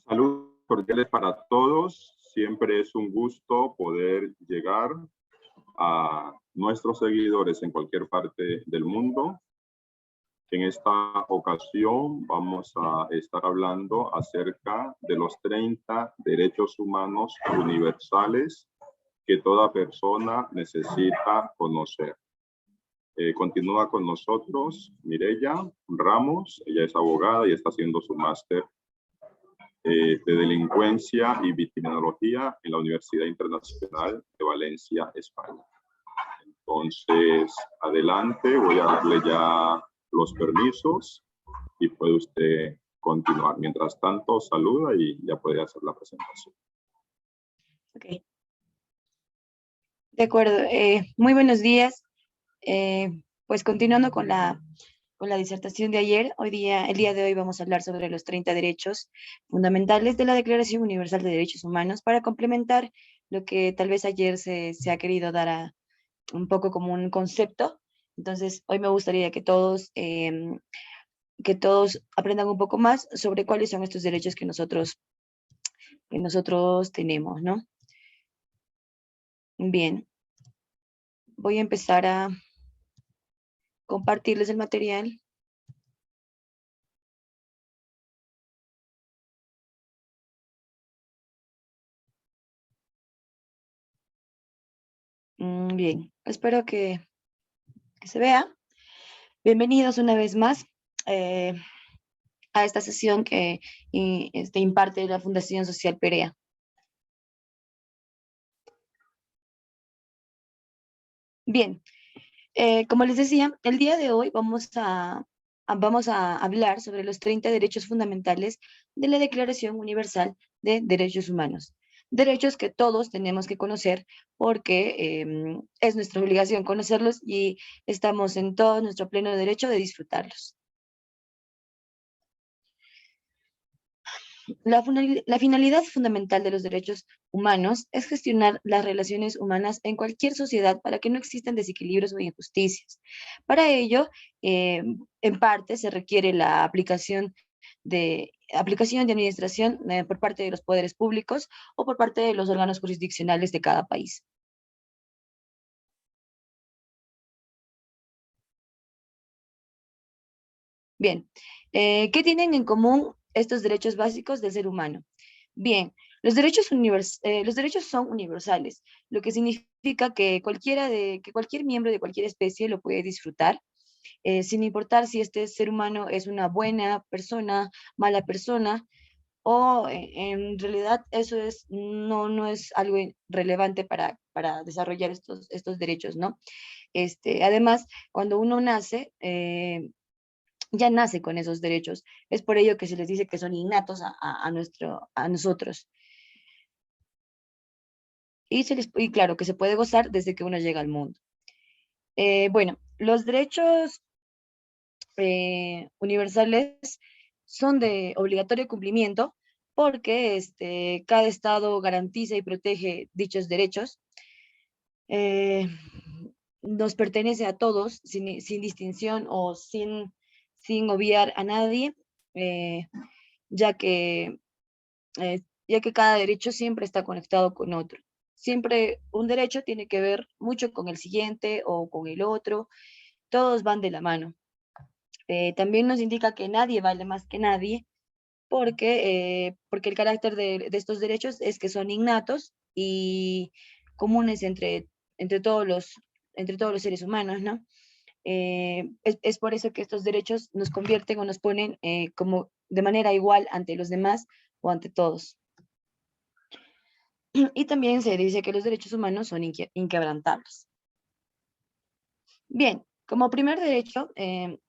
Saludos cordiales para todos. Siempre es un gusto poder llegar a nuestros seguidores en cualquier parte del mundo. En esta ocasión vamos a estar hablando acerca de los 30 derechos humanos universales que toda persona necesita conocer. Continúa con nosotros Mireya Ramos. Ella es abogada y está haciendo su máster de delincuencia y victimología en la Universidad Internacional de Valencia, España. Entonces, adelante, voy a darle ya los permisos y puede usted continuar. Mientras tanto, saluda y ya puede hacer la presentación. Ok. De acuerdo. Muy buenos días. Pues continuando con la disertación de ayer, el día de hoy vamos a hablar sobre los 30 derechos fundamentales de la Declaración Universal de Derechos Humanos para complementar lo que tal vez ayer se ha querido dar un poco como un concepto. Entonces, hoy me gustaría que todos aprendan un poco más sobre cuáles son estos derechos que nosotros tenemos, ¿no? Bien, voy a empezar a compartirles el material. Bien, espero que se vea. Bienvenidos una vez más a esta sesión que imparte la Fundación Social Perea. Bien, como les decía, el día de hoy vamos a hablar sobre los 30 derechos fundamentales de la Declaración Universal de Derechos Humanos. Derechos que todos tenemos que conocer porque es nuestra obligación conocerlos y estamos en todo nuestro pleno derecho de disfrutarlos. La finalidad fundamental de los derechos humanos es gestionar las relaciones humanas en cualquier sociedad para que no existan desequilibrios o injusticias. Para ello, en parte, se requiere la aplicación de administración por parte de los poderes públicos o por parte de los órganos jurisdiccionales de cada país. Bien, ¿qué tienen en común estos derechos básicos del ser humano? Bien, los derechos son universales, lo que significa que cualquier miembro de cualquier especie lo puede disfrutar, sin importar si este ser humano es una buena persona, mala persona, o en realidad eso no es algo relevante para desarrollar estos derechos, ¿no? Además, cuando uno nace, ya nace con esos derechos. Es por ello que se les dice que son innatos a nosotros. Y claro, que se puede gozar desde que uno llega al mundo. Bueno, los derechos universales son de obligatorio cumplimiento porque cada estado garantiza y protege dichos derechos. Nos pertenece a todos sin distinción o sin obviar a nadie, ya que, ya que cada derecho siempre está conectado con otro. Siempre un derecho tiene que ver mucho con el siguiente o con el otro, todos van de la mano. También nos indica que nadie vale más que nadie, porque el carácter de estos derechos es que son innatos y comunes entre todos los seres humanos, ¿no? Es por eso que estos derechos nos convierten o nos ponen como de manera igual ante los demás o ante todos. Y también se dice que los derechos humanos son inquebrantables. Bien, como primer derecho, en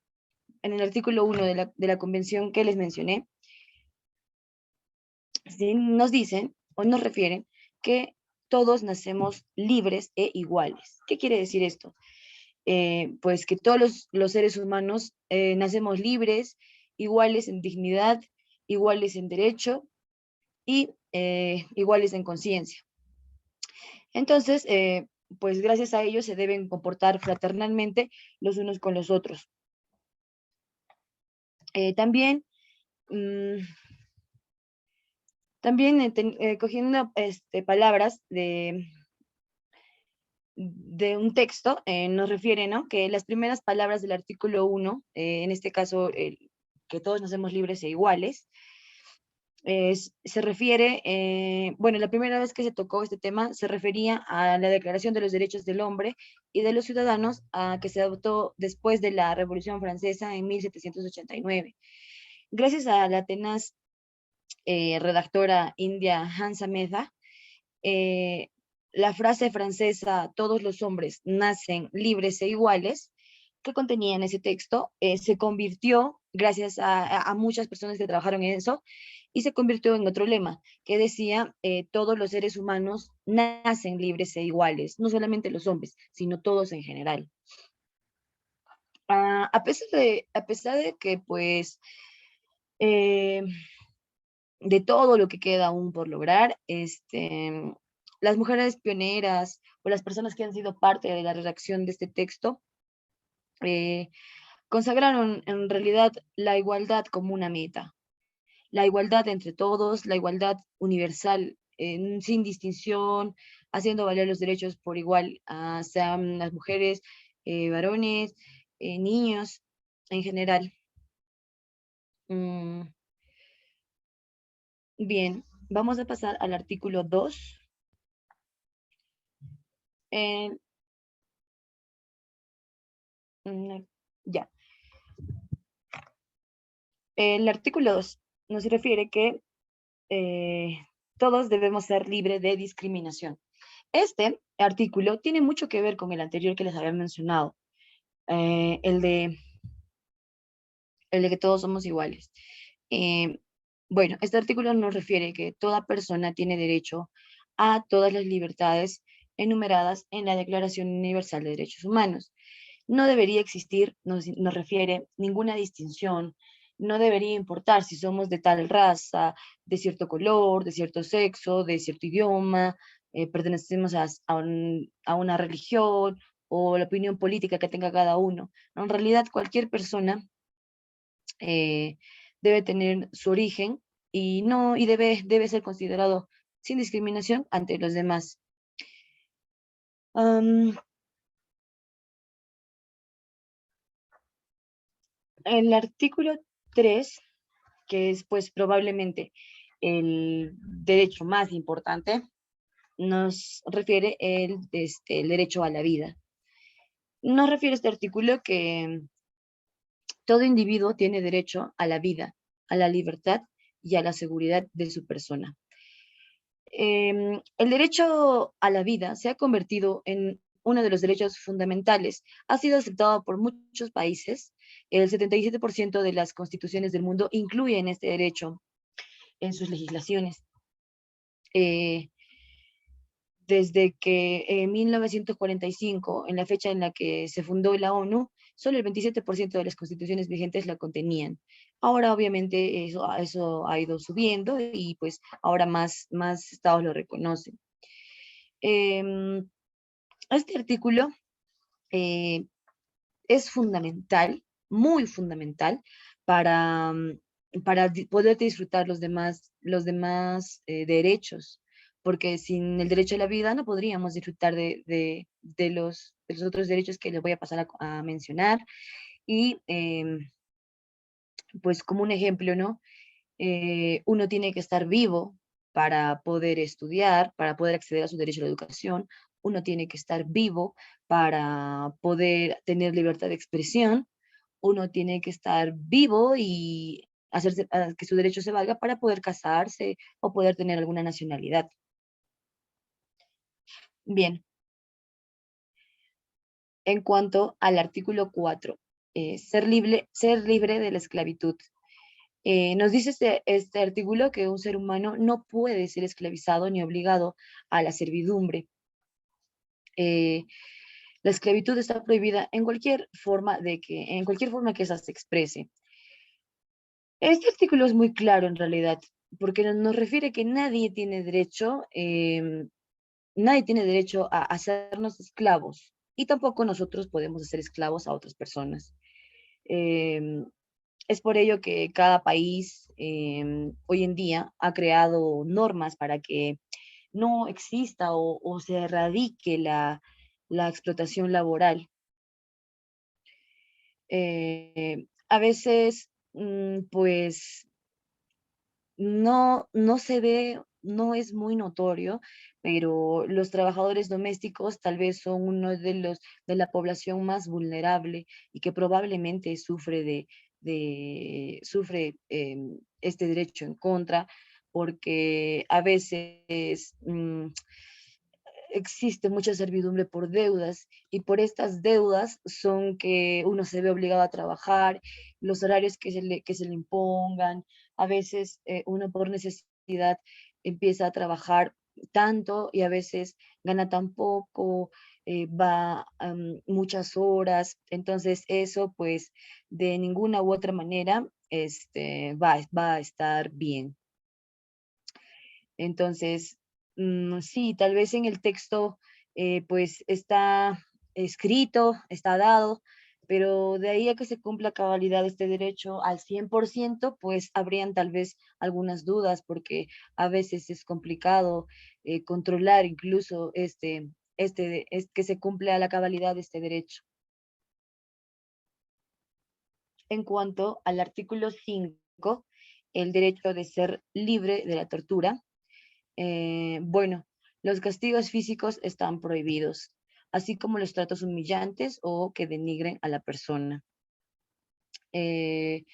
el artículo 1 de la convención que les mencioné, ¿sí? Nos dicen o nos refieren que todos nacemos libres e iguales. ¿Qué quiere decir esto? Pues que todos los seres humanos nacemos libres, iguales en dignidad, iguales en derecho y iguales en conciencia. Entonces, pues gracias a ellos se deben comportar fraternalmente los unos con los otros. También También cogiendo palabras de un texto, nos refiere, ¿no?, que las primeras palabras del artículo 1, en este caso, que todos nacemos libres e iguales, se refiere, bueno, la primera vez que se tocó este tema se refería a la Declaración de los Derechos del Hombre y de los Ciudadanos, que se adoptó después de la Revolución Francesa en 1789. Gracias a la tenaz redactora india Hansa Mehta, eh, la frase francesa "todos los hombres nacen libres e iguales", que contenía en ese texto, se convirtió, gracias a muchas personas que trabajaron en eso, y se convirtió en otro lema que decía, todos los seres humanos nacen libres e iguales, no solamente los hombres, sino todos en general. A pesar de que, pues, eh, de todo lo que queda aún por lograr, las mujeres pioneras o las personas que han sido parte de la redacción de este texto, eh, consagraron en realidad la igualdad como una meta, la igualdad entre todos, la igualdad universal, sin distinción, haciendo valer los derechos por igual, sean las mujeres, varones, niños, en general. Mm, Bien, vamos a pasar al artículo 2. Eh, ya, el artículo 2 nos refiere que eh, todos debemos ser libres de discriminación. Este artículo tiene mucho que ver con el anterior que les había mencionado, eh, el de, el de que todos somos iguales. Eh, bueno, este artículo nos refiere que toda persona tiene derecho a todas las libertades enumeradas en la Declaración Universal de Derechos Humanos. No debería existir, nos refiere, ninguna distinción, no debería importar si somos de tal raza, de cierto color, de cierto sexo, de cierto idioma, pertenecemos a una religión o la opinión política que tenga cada uno. En realidad, cualquier persona eh, debe tener su origen y, no, y debe ser considerado sin discriminación ante los demás. El artículo 3, que es pues probablemente el derecho más importante, nos refiere el derecho a la vida. Nos refiere este artículo que todo individuo tiene derecho a la vida, a la libertad y a la seguridad de su persona. El derecho a la vida se ha convertido en uno de los derechos fundamentales. Ha sido aceptado por muchos países. El 77% de las constituciones del mundo incluyen este derecho en sus legislaciones. Eh, Desde que en 1945, en la fecha en la que se fundó la ONU, solo el 27% de las constituciones vigentes la contenían. Ahora, obviamente, eso ha ido subiendo y pues ahora más estados lo reconocen. Este artículo eh, es fundamental, muy fundamental, para, poder disfrutar los demás derechos, porque sin el derecho a la vida no podríamos disfrutar de los otros derechos que les voy a pasar a mencionar. Y pues como un ejemplo, ¿no? Uno tiene que estar vivo para poder estudiar, para poder acceder a su derecho a la educación. Uno tiene que estar vivo para poder tener libertad de expresión. Uno tiene que estar vivo y hacerse que su derecho se valga para poder casarse o poder tener alguna nacionalidad. Bien, en cuanto al artículo 4, ser libre de la esclavitud. Nos dice este artículo que un ser humano no puede ser esclavizado ni obligado a la servidumbre. La esclavitud está prohibida en cualquier forma que esa se exprese. Este artículo es muy claro en realidad, porque nos refiere que nadie tiene derecho a hacernos esclavos y tampoco nosotros podemos hacer esclavos a otras personas. Em, es por ello que cada país hoy en día ha creado normas para que no exista o se erradique la explotación laboral. A veces, pues, no se ve, no es muy notorio, pero los trabajadores domésticos tal vez son uno de la población más vulnerable y que probablemente sufre este derecho en contra, porque a veces existe mucha servidumbre por deudas y por estas deudas son que uno se ve obligado a trabajar, los horarios que se le impongan, a veces uno por necesidad empieza a trabajar tanto y a veces gana tan poco, va muchas horas, entonces eso pues de ninguna u otra manera va a estar bien. Entonces, sí, tal vez en el texto pues está escrito, está dado, pero de ahí a que se cumpla a cabalidad este derecho al 100%, pues habrían tal vez algunas dudas porque a veces es complicado controlar incluso es que se cumple a la cabalidad este derecho. En cuanto al artículo 5, el derecho de ser libre de la tortura, bueno, los castigos físicos están prohibidos, así como los tratos humillantes o que denigren a la persona. Eh,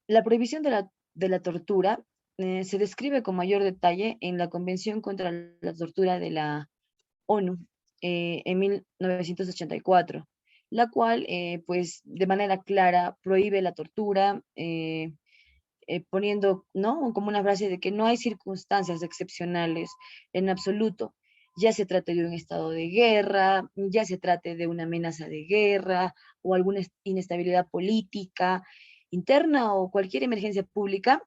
la prohibición de la tortura se describe con mayor detalle en la Convención contra la Tortura de la ONU en 1984, la cual, pues, de manera clara prohíbe la tortura, poniendo, ¿no? Como una frase de que no hay circunstancias excepcionales en absoluto, ya se trate de un estado de guerra, ya se trate de una amenaza de guerra o alguna inestabilidad política interna o cualquier emergencia pública,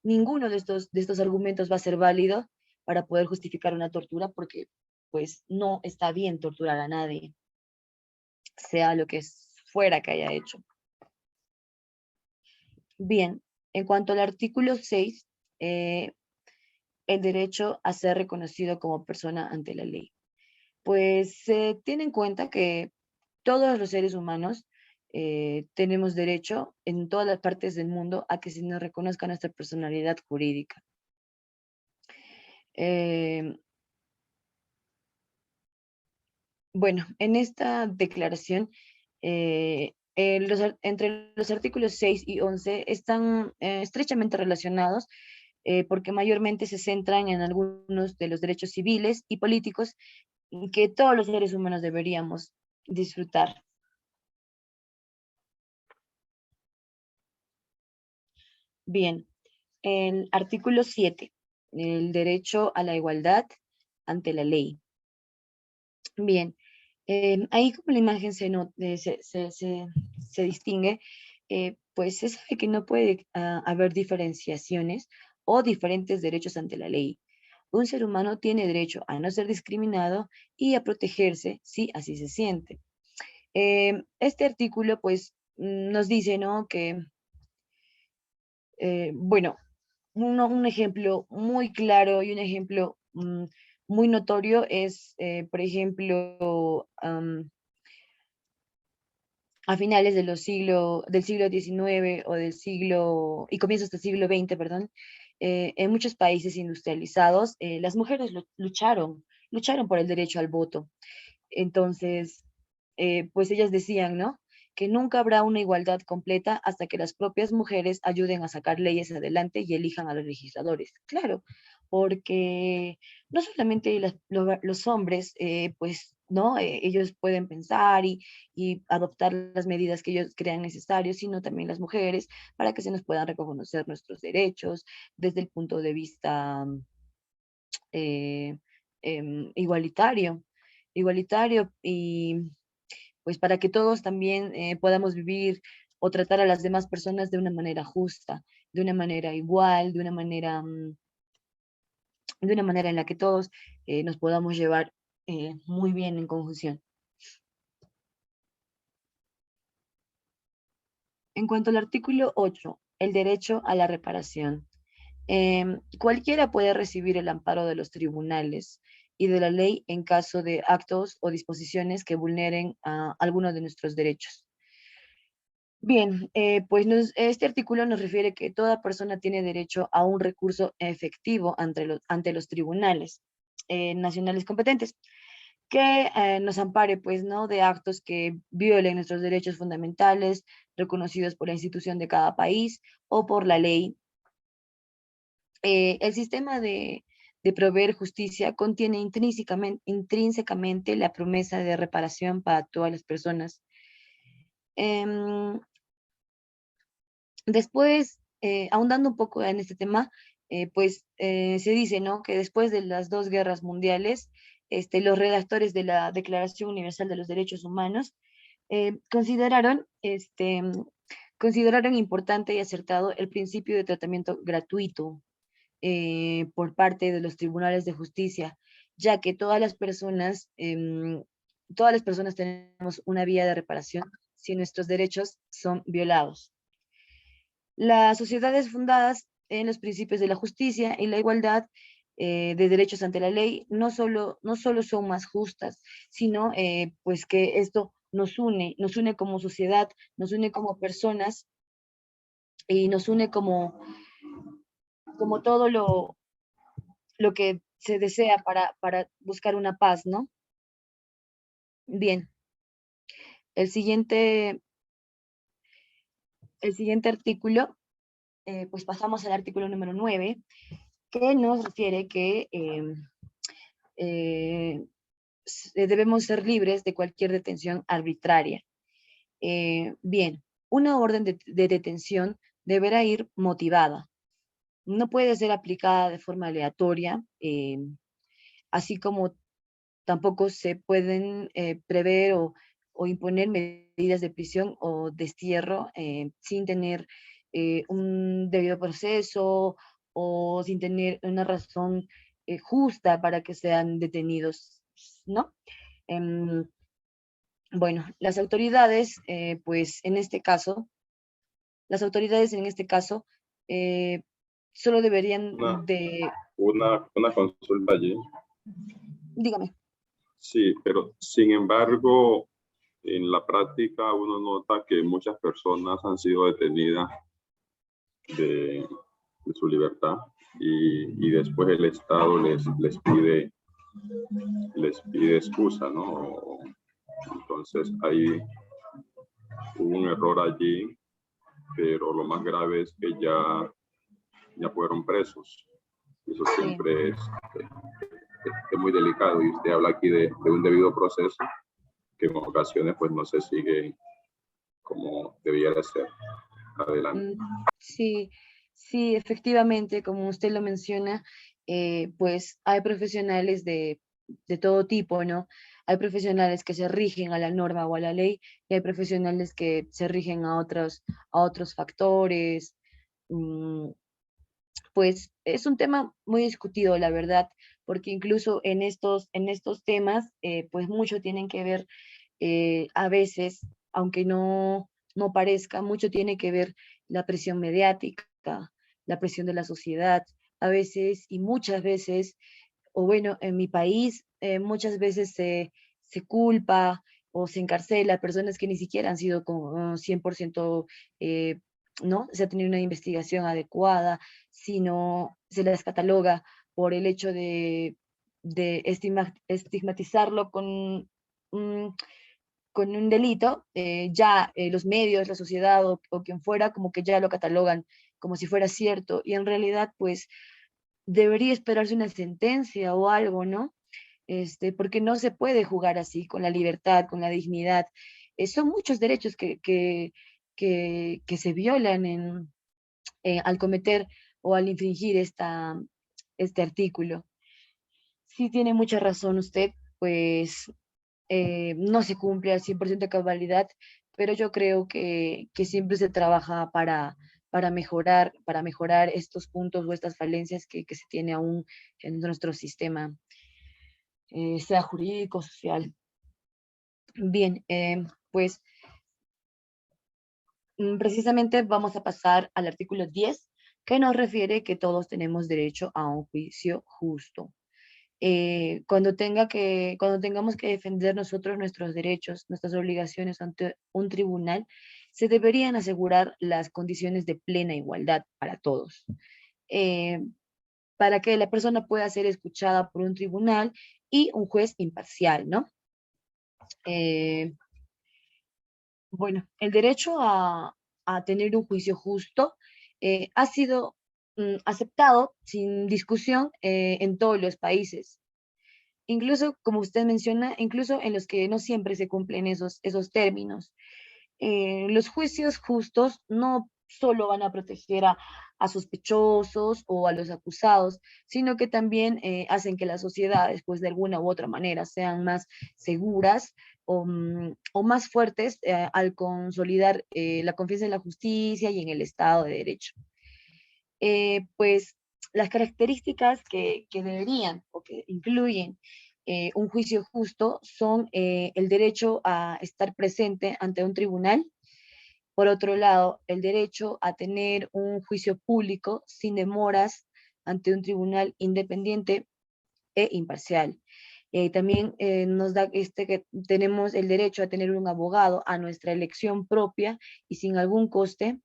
ninguno de estos argumentos va a ser válido para poder justificar una tortura porque pues no está bien torturar a nadie, sea lo que fuera que haya hecho. Bien, en cuanto al artículo 6, el derecho a ser reconocido como persona ante la ley. Pues se tiene en cuenta que todos los seres humanos tenemos derecho en todas las partes del mundo a que se nos reconozca nuestra personalidad jurídica. Eh, bueno, en esta declaración, entre los artículos 6 y 11 están estrechamente relacionados porque mayormente se centran en algunos de los derechos civiles y políticos que todos los seres humanos deberíamos disfrutar. Bien, el artículo 7, el derecho a la igualdad ante la ley. Bien, ahí como la imagen se distingue, pues se sabe que no puede haber diferenciaciones o diferentes derechos ante la ley. Un ser humano tiene derecho a no ser discriminado y a protegerse si así se siente. Este artículo, pues, nos dice, ¿no? Que, bueno, un ejemplo muy claro y un ejemplo muy notorio es, por ejemplo, a finales de del siglo XIX o y comienzos del siglo XX, perdón, en muchos países industrializados, las mujeres lucharon por el derecho al voto. Entonces, pues ellas decían, ¿no? Que nunca habrá una igualdad completa hasta que las propias mujeres ayuden a sacar leyes adelante y elijan a los legisladores. Claro, porque no solamente los hombres, pues, ¿no? Ellos pueden pensar y adoptar las medidas que ellos crean necesarias, sino también las mujeres, para que se nos puedan reconocer nuestros derechos desde el punto de vista eh, igualitario, igualitario y pues para que todos también podamos vivir o tratar a las demás personas de una manera justa, de una manera igual, de una manera en la que todos nos podamos llevar muy bien en conjunción. En cuanto al artículo 8, el derecho a la reparación. Cualquiera puede recibir el amparo de los tribunales y de la ley en caso de actos o disposiciones que vulneren a algunos de nuestros derechos. Bien, pues este artículo nos refiere que toda persona tiene derecho a un recurso efectivo ante los tribunales nacionales competentes, que nos ampare, pues, ¿no?, de actos que violen nuestros derechos fundamentales, reconocidos por la institución de cada país o por la ley. El sistema de proveer justicia contiene intrínsecamente la promesa de reparación para todas las personas. Em, Después, ahondando un poco en este tema, se dice, ¿no?, que después de las dos guerras mundiales, los redactores de la Declaración Universal de los Derechos Humanos consideraron importante y acertado el principio de tratamiento gratuito por parte de los tribunales de justicia, ya que todas las personas tenemos una vía de reparación si nuestros derechos son violados. Las sociedades fundadas en los principios de la justicia y la igualdad de derechos ante la ley no solo son más justas, sino pues que esto nos une como sociedad, nos une como personas y nos une como todo lo que se desea para buscar una paz, ¿no? Bien, el siguiente, el siguiente artículo, pues pasamos al artículo número 9, que nos refiere que eh, debemos ser libres de cualquier detención arbitraria. Bien, una orden de detención deberá ir motivada. No puede ser aplicada de forma aleatoria, así como tampoco se pueden prever o imponer medidas de prisión o destierro sin tener un debido proceso o sin tener una razón justa para que sean detenidos, ¿no? Em, bueno, las autoridades, pues en este caso, las autoridades en este caso eh, solo deberían Una, de, una consulta allí. dígame. Sí, pero sin embargo, en la práctica uno nota que muchas personas han sido detenidas de, de su libertad y después el Estado les pide excusa, ¿no? Entonces ahí hubo un error allí, pero lo más grave es que ya fueron presos. Eso Sí. siempre es muy delicado y usted habla aquí de un debido proceso que en ocasiones pues no se sigue como debiera ser. Adelante. Sí, sí, efectivamente, como usted lo menciona, pues hay profesionales de todo tipo, ¿no? Hay profesionales que se rigen a la norma o a la ley y hay profesionales que se rigen a otros factores. mm, pues es un tema muy discutido, la verdad, porque incluso en estos temas, pues mucho tienen que ver a veces, aunque no parezca, mucho tiene que ver la presión mediática, la presión de la sociedad, a veces y muchas veces, o bueno, en mi país, muchas veces se culpa o se encarcela a personas que ni siquiera han sido como 100%, ¿no? Se ha tenido una investigación adecuada, sino se las cataloga por el hecho de estigmatizarlo mm, con un delito, los medios, la sociedad o quien fuera, como que ya lo catalogan como si fuera cierto, y en realidad, pues, debería esperarse una sentencia o algo, ¿no? Porque no se puede jugar así con la libertad, con la dignidad. Son muchos derechos que se violan al cometer o al infringir este artículo. Sí tiene mucha razón usted, pues no se cumple al 100% de cabalidad, pero yo creo que siempre se trabaja para mejorar estos puntos o estas falencias que se tiene aún en nuestro sistema, sea jurídico, social. Bien, pues Precisamente vamos a pasar al artículo 10, que nos refiere que todos tenemos derecho a un juicio justo. Cuando tengamos que defender nosotros nuestros derechos, nuestras obligaciones ante un tribunal, se deberían asegurar las condiciones de plena igualdad para todos, eh, para que la persona pueda ser escuchada por un tribunal y un juez imparcial, ¿no? Eh, bueno, el derecho a tener un juicio justo ha sido aceptado sin discusión en todos los países. Incluso, como usted menciona, incluso en los que no siempre se cumplen esos términos. Los juicios justos no solo van a proteger a sospechosos o a los acusados, sino que también hacen que las sociedades, pues de alguna u otra manera, sean más seguras o más fuertes al consolidar la confianza en la justicia y en el Estado de Derecho. Pues las características que deberían o que incluyen un juicio justo son el derecho a estar presente ante un tribunal, por otro lado, el derecho a tener un juicio público sin demoras ante un tribunal independiente e imparcial. También nos da que tenemos el derecho a tener un abogado a nuestra elección propia y sin algún coste.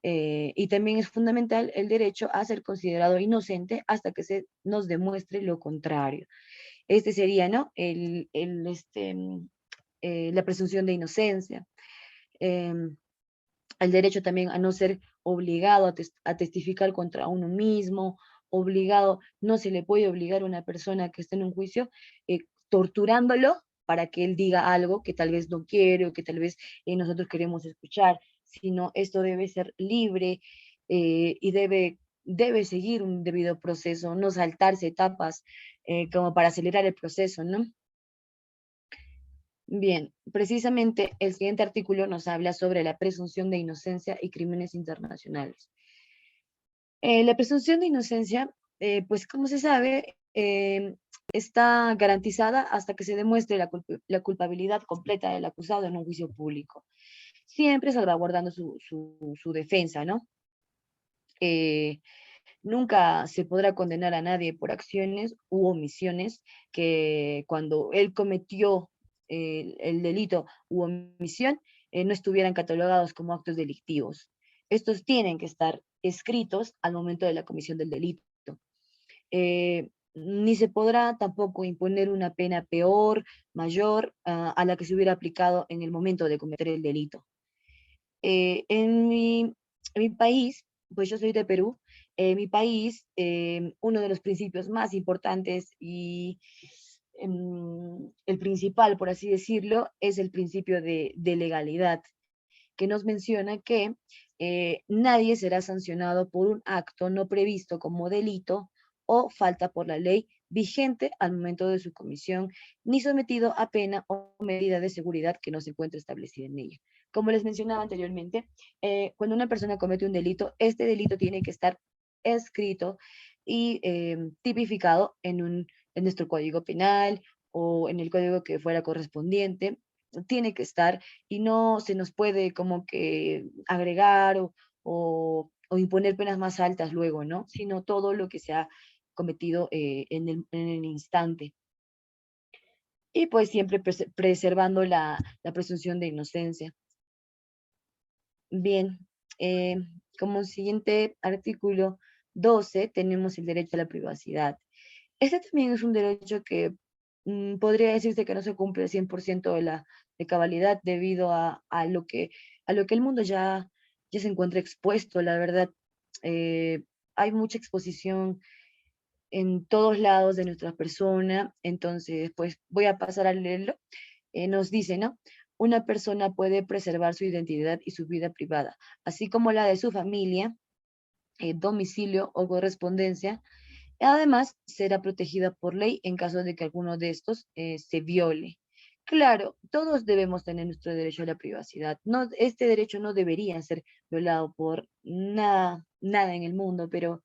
Y también es fundamental el derecho a ser considerado inocente hasta que se nos demuestre lo contrario. Este sería, ¿no? La presunción de inocencia. Em, el derecho también a no ser obligado a testificar contra uno mismo, obligado, no se le puede obligar a una persona que esté en un juicio torturándolo para que él diga algo que tal vez no quiere o que tal vez nosotros queremos escuchar, sino esto debe ser libre y debe seguir un debido proceso, no saltarse etapas como para acelerar el proceso, ¿no? Bien, precisamente el siguiente artículo nos habla sobre la presunción de inocencia y crímenes internacionales. La presunción de inocencia, pues como se sabe, está garantizada hasta que se demuestre la culpabilidad completa del acusado en un juicio público, siempre salvaguardando su defensa, ¿no? Eh, Nunca se podrá condenar a nadie por acciones u omisiones que cuando él cometió el delito u omisión no estuvieran catalogados como actos delictivos. Estos tienen que estar escritos al momento de la comisión del delito. Ni se podrá tampoco imponer una pena peor, mayor a la que se hubiera aplicado en el momento de cometer el delito. En mi país, pues yo soy de Perú, en mi país, uno de los principios más importantes y el principal, por así decirlo, es el principio de legalidad, que nos menciona que nadie será sancionado por un acto no previsto como delito o falta por la ley vigente al momento de su comisión, ni sometido a pena o medida de seguridad que no se encuentre establecida en ella. Como les mencionaba anteriormente, cuando una persona comete un delito, este delito tiene que estar escrito y tipificado en nuestro código penal o en el código que fuera correspondiente. Tiene que estar y no se nos puede como que agregar o imponer penas más altas luego, ¿no? Sino todo lo que se ha cometido en el instante. Y pues siempre preservando la presunción de inocencia. Bien, eh, como siguiente artículo 12 tenemos el derecho a la privacidad. Este también es un derecho que podría decirse que no se cumple al 100% de cabalidad debido a lo que el mundo ya se encuentra expuesto, la verdad. Eh, Hay mucha exposición en todos lados de nuestra persona, entonces pues voy a pasar a leerlo. Nos dice, ¿no? Una persona puede preservar su identidad y su vida privada, así como la de su familia, domicilio o correspondencia. Además, será protegida por ley en caso de que alguno de estos se viole. Claro, todos debemos tener nuestro derecho a la privacidad. No, este derecho no debería ser violado por nada en el mundo, pero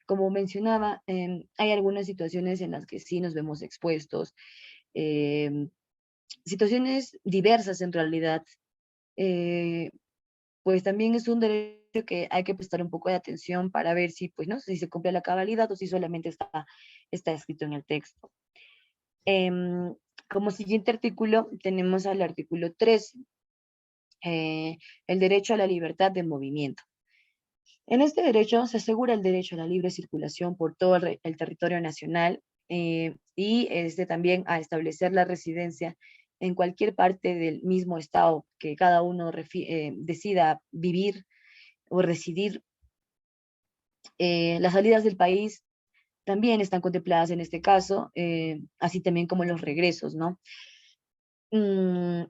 como mencionaba, hay algunas situaciones en las que sí nos vemos expuestos, em, situaciones diversas en realidad. Eh, pues también es un derecho que hay que prestar un poco de atención para ver si, pues, ¿no? Si se cumple la cabalidad o si solamente está escrito en el texto. Como siguiente artículo tenemos al artículo 3, el derecho a la libertad de movimiento. En este derecho se asegura el derecho a la libre circulación por todo el territorio nacional, y también a establecer la residencia en cualquier parte del mismo estado que cada uno decida vivir o residir. Las salidas del país también están contempladas en este caso, así también como los regresos, ¿no? Mm,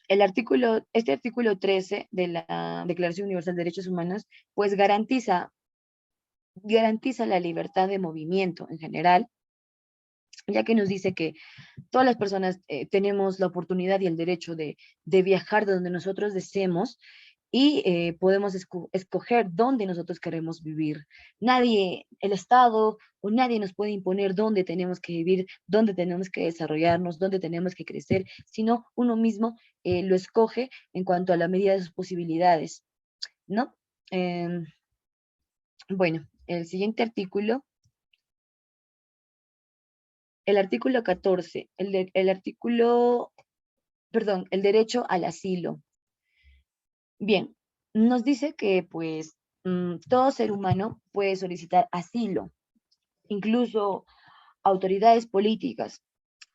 este artículo 13 de la Declaración Universal de Derechos Humanos, pues garantiza la libertad de movimiento en general, ya que nos dice que todas las personas tenemos la oportunidad y el derecho de viajar de donde nosotros deseemos, y podemos escoger dónde nosotros queremos vivir. Nadie, el Estado o nadie nos puede imponer dónde tenemos que vivir, dónde tenemos que desarrollarnos, dónde tenemos que crecer, sino uno mismo lo escoge en cuanto a la medida de sus posibilidades, ¿no? Em, bueno, el siguiente artículo, el artículo 14, el derecho al asilo. Bien, nos dice que pues todo ser humano puede solicitar asilo, incluso autoridades políticas.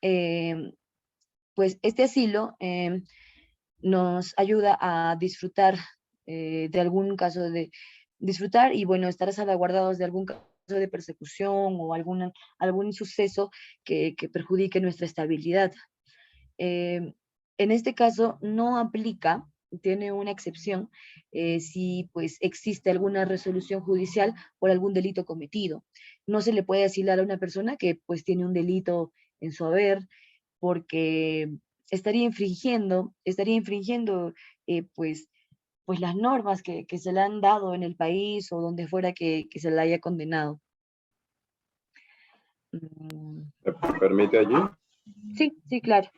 Em, pues este asilo nos ayuda a disfrutar de algún caso de disfrutar y bueno, estar salvaguardados de algún caso de persecución o algún suceso que perjudique nuestra estabilidad. Eh, en este caso no aplica, tiene una excepción, si pues existe alguna resolución judicial por algún delito cometido. No se le puede asilar a una persona que pues tiene un delito en su haber, porque estaría infringiendo pues las normas que se le han dado en el país o donde fuera que se le haya condenado. Mm, ¿Me permite allí? sí, sí, claro.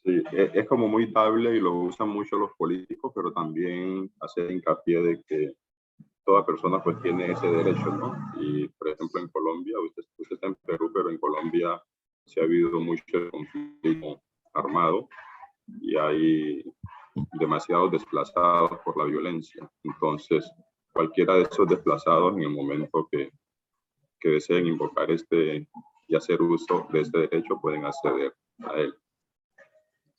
Sí, es como muy tabla y lo usan mucho los políticos, pero también hace hincapié de que toda persona pues tiene ese derecho, ¿no? Y por ejemplo en Colombia, usted está en Perú, pero en Colombia se ha habido mucho conflicto armado y hay demasiados desplazados por la violencia. Entonces, cualquiera de esos desplazados en el momento que deseen invocar y hacer uso de este derecho pueden acceder a él,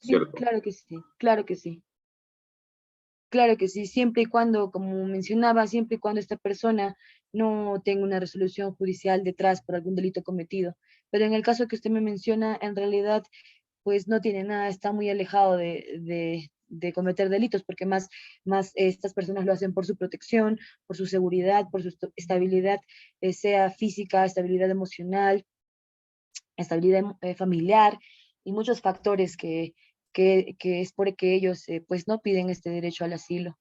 Sí, ¿cierto? claro que sí, claro que sí. Claro que sí, siempre y cuando, como mencionaba, siempre y cuando esta persona no tenga una resolución judicial detrás por algún delito cometido. Pero en el caso que usted me menciona, en realidad, pues no tiene nada, está muy alejado de cometer delitos, porque más estas personas lo hacen por su protección, por su seguridad, por su estabilidad, sea física, estabilidad emocional, estabilidad familiar y muchos factores que es por que ellos pues no piden este derecho al asilo.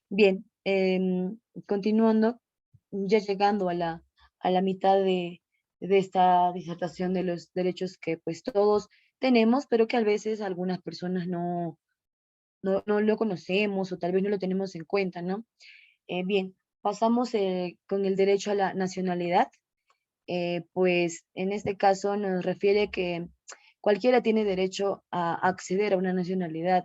Bien, continuando, ya llegando a la mitad de esta disertación de los derechos que pues todos tenemos, pero que a veces algunas personas no lo conocemos o tal vez no lo tenemos en cuenta, ¿no? Bien, pasamos con el derecho a la nacionalidad. Pues en este caso nos refiere que cualquiera tiene derecho a acceder a una nacionalidad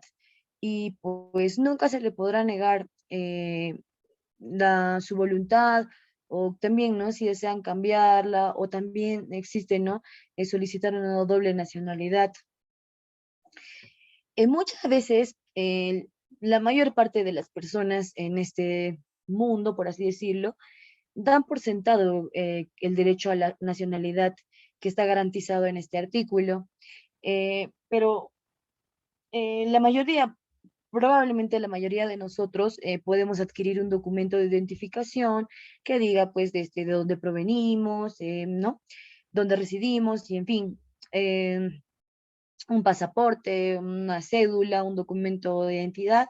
y pues nunca se le podrá negar su voluntad, o también, ¿no? Si desean cambiarla, o también existe, ¿no? Solicitar una doble nacionalidad. Muchas veces, la mayor parte de las personas en este mundo, por así decirlo, dan por sentado el derecho a la nacionalidad que está garantizado en este artículo, pero la mayoría, probablemente la mayoría de nosotros podemos adquirir un documento de identificación que diga pues desde de dónde provenimos, ¿no? Dónde residimos y en fin, un pasaporte, una cédula, un documento de identidad,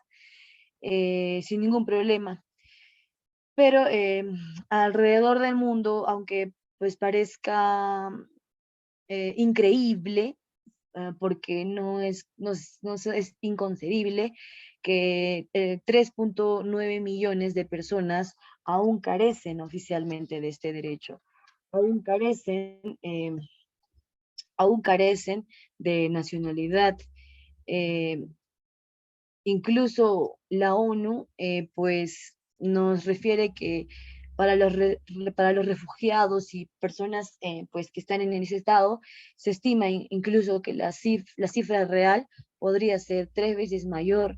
sin ningún problema. Pero alrededor del mundo, aunque pues parezca increíble, porque es inconcebible que 3.9 millones de personas aún carecen oficialmente de este derecho, aún carecen, aún carecen de nacionalidad. Eh, Incluso la ONU, pues, nos refiere que para los refugiados y personas pues, que están en ese estado, se estima incluso que la cifra real podría ser 3 veces mayor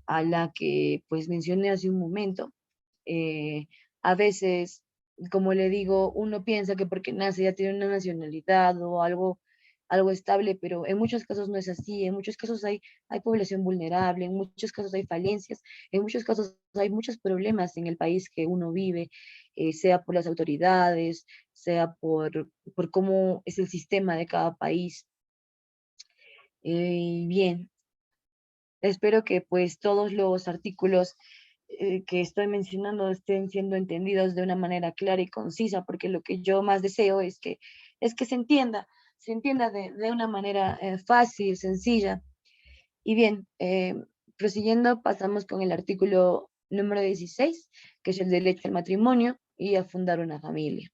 a la que pues, mencioné hace un momento. Eh, a veces, como le digo, uno piensa que porque nace ya tiene una nacionalidad o algo estable, pero en muchos casos no es así. En muchos casos hay población vulnerable, en muchos casos hay falencias, en muchos casos hay muchos problemas en el país que uno vive, sea por las autoridades, sea por cómo es el sistema de cada país. Bien, espero que pues todos los artículos que estoy mencionando estén siendo entendidos de una manera clara y concisa, porque lo que yo más deseo es que se entienda de una manera fácil, sencilla. Y bien, prosiguiendo, pasamos con el artículo número 16, que es el derecho al matrimonio y a fundar una familia.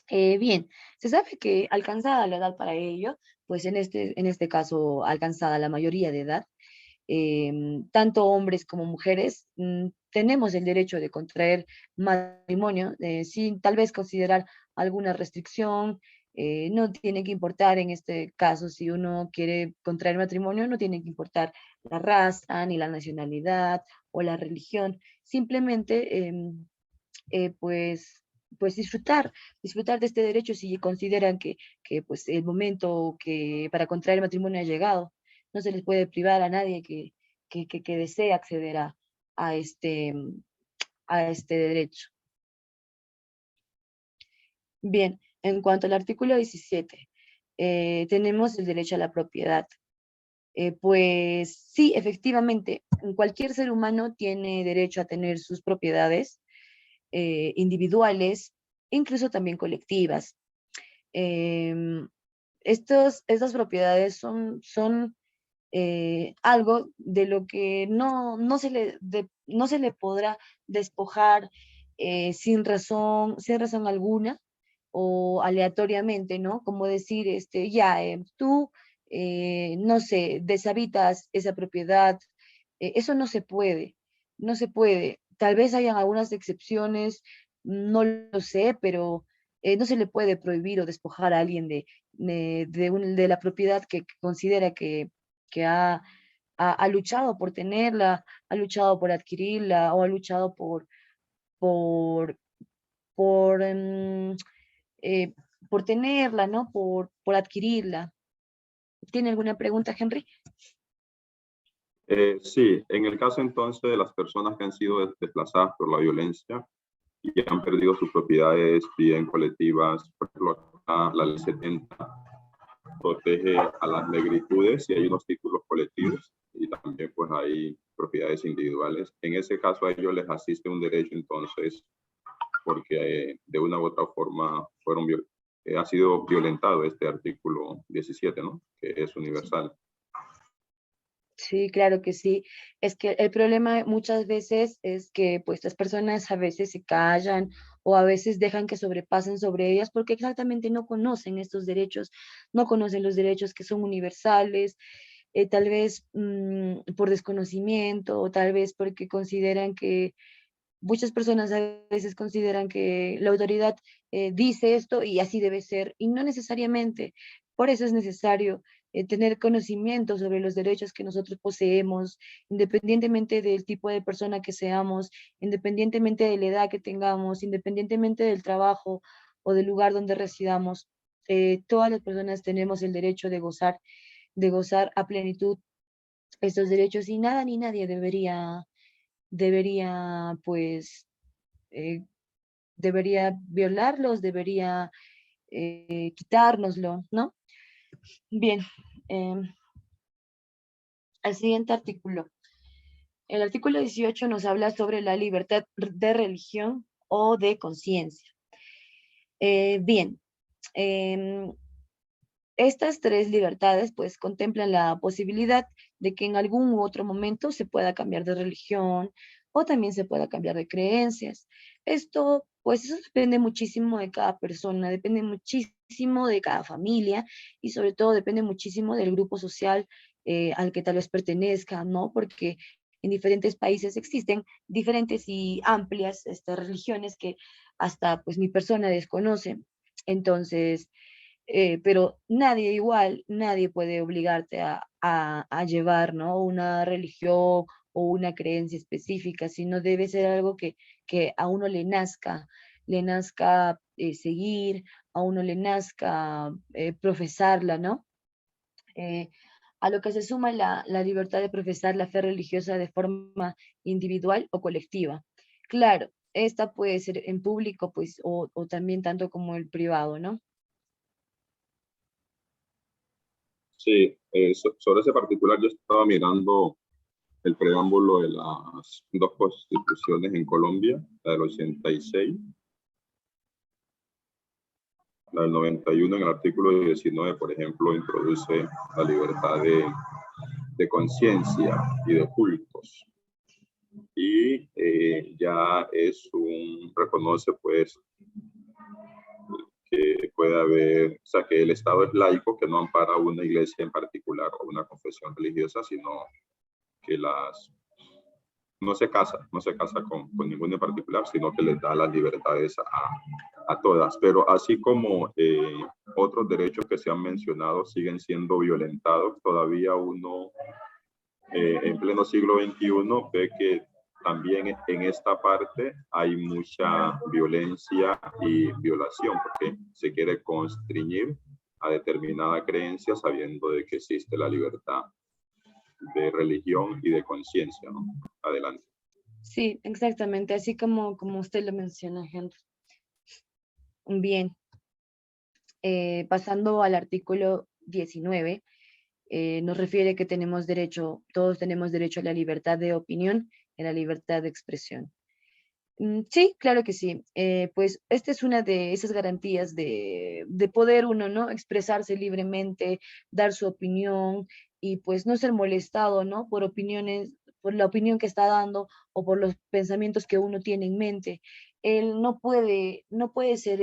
Bien, se sabe que alcanzada la edad para ello, pues en este caso alcanzada la mayoría de edad, tanto hombres como mujeres, tenemos el derecho de contraer matrimonio sin tal vez considerar alguna restricción. No tiene que importar en este caso si uno quiere contraer matrimonio, no tiene que importar la raza, ni la nacionalidad o la religión, simplemente pues disfrutar de este derecho si consideran que pues el momento que para contraer matrimonio ha llegado. No se les puede privar a nadie que desee acceder a, este, a este derecho. Bien, en cuanto al artículo 17, tenemos el derecho a la propiedad. Pues sí, efectivamente, cualquier ser humano tiene derecho a tener sus propiedades individuales, incluso también colectivas. Em, estas propiedades son algo de lo que no se le podrá despojar sin razón alguna o aleatoriamente, ¿no? Como decir, ya, tú, no sé, deshabitas esa propiedad, eso no se puede, no se puede. Tal vez hayan algunas excepciones, no lo sé, pero no se le puede prohibir o despojar a alguien de la propiedad que considera que ha luchado por tenerla, ha luchado por adquirirla o ha luchado por, por, em, eh, por tenerla, ¿no? Por adquirirla. ¿Tiene alguna pregunta, Henry? Sí, en el caso entonces de las personas que han sido desplazadas por la violencia y han perdido sus propiedades bien colectivas, por ejemplo, la ley 70 protege a las negritudes y hay unos títulos colectivos y también pues hay propiedades individuales. En ese caso a ellos les asiste un derecho entonces porque de una u otra forma ha sido violentado este artículo 17, ¿no? Que es universal. Sí, claro que sí. Es que el problema muchas veces es que pues las personas a veces se callan o a veces dejan que sobrepasen sobre ellas porque exactamente no conocen estos derechos, no conocen los derechos que son universales, tal vez por desconocimiento o tal vez porque consideran que muchas personas a veces consideran que la autoridad dice esto y así debe ser, y no necesariamente. Por eso es necesario tener conocimiento sobre los derechos que nosotros poseemos, independientemente del tipo de persona que seamos, independientemente de la edad que tengamos, independientemente del trabajo o del lugar donde residamos. Todas las personas tenemos el derecho de gozar a plenitud estos derechos y nada ni nadie debería pues eh, debería violarlos, debería quitárnoslo, ¿no? Bien, el siguiente artículo. El artículo 18 nos habla sobre la libertad de religión o de conciencia. Bien, Estas tres libertades pues contemplan la posibilidad de que en algún u otro momento se pueda cambiar de religión o también se pueda cambiar de creencias. Esto pues eso depende muchísimo de cada persona, depende muchísimo de cada familia y sobre todo depende muchísimo del grupo social al que tal vez pertenezca, ¿no? Porque en diferentes países existen diferentes y amplias religiones que hasta pues mi persona desconoce. Entonces, pero nadie igual, nadie puede obligarte a llevar, ¿no? Una religión o una creencia específica, sino debe ser algo que a uno le nazca seguir, a uno le nazca profesarla, ¿no? Eh, a lo que se suma la libertad de profesar la fe religiosa de forma individual o colectiva. Claro, esta puede ser en público, pues, o también tanto como el privado, ¿no? Sí, sobre ese particular yo estaba mirando el preámbulo de las dos constituciones en Colombia, la del 86, la del 91 en el artículo 19, por ejemplo, introduce la libertad de conciencia y de cultos. Y ya reconoce pues que puede haber, o sea, que el Estado es laico, que no ampara una iglesia en particular o una confesión religiosa, sino que no se casa con ninguno en particular, sino que les da las libertades a todas. Pero así como otros derechos que se han mencionado siguen siendo violentados, todavía uno en pleno siglo XXI ve que también en esta parte hay mucha violencia y violación, porque se quiere constreñir a determinada creencia sabiendo de que existe la libertad de religión y de conciencia, ¿no? Adelante. Sí, exactamente, así como usted lo menciona, Henry. Bien, pasando al artículo 19, nos refiere que tenemos derecho, todos tenemos derecho a la libertad de opinión y a la libertad de expresión. Sí, claro que sí. Pues esta es una de esas garantías de poder uno, ¿no? Expresarse libremente, dar su opinión y pues no ser molestado, ¿no? Por opiniones, por la opinión que está dando o por los pensamientos que uno tiene en mente. Él no puede ser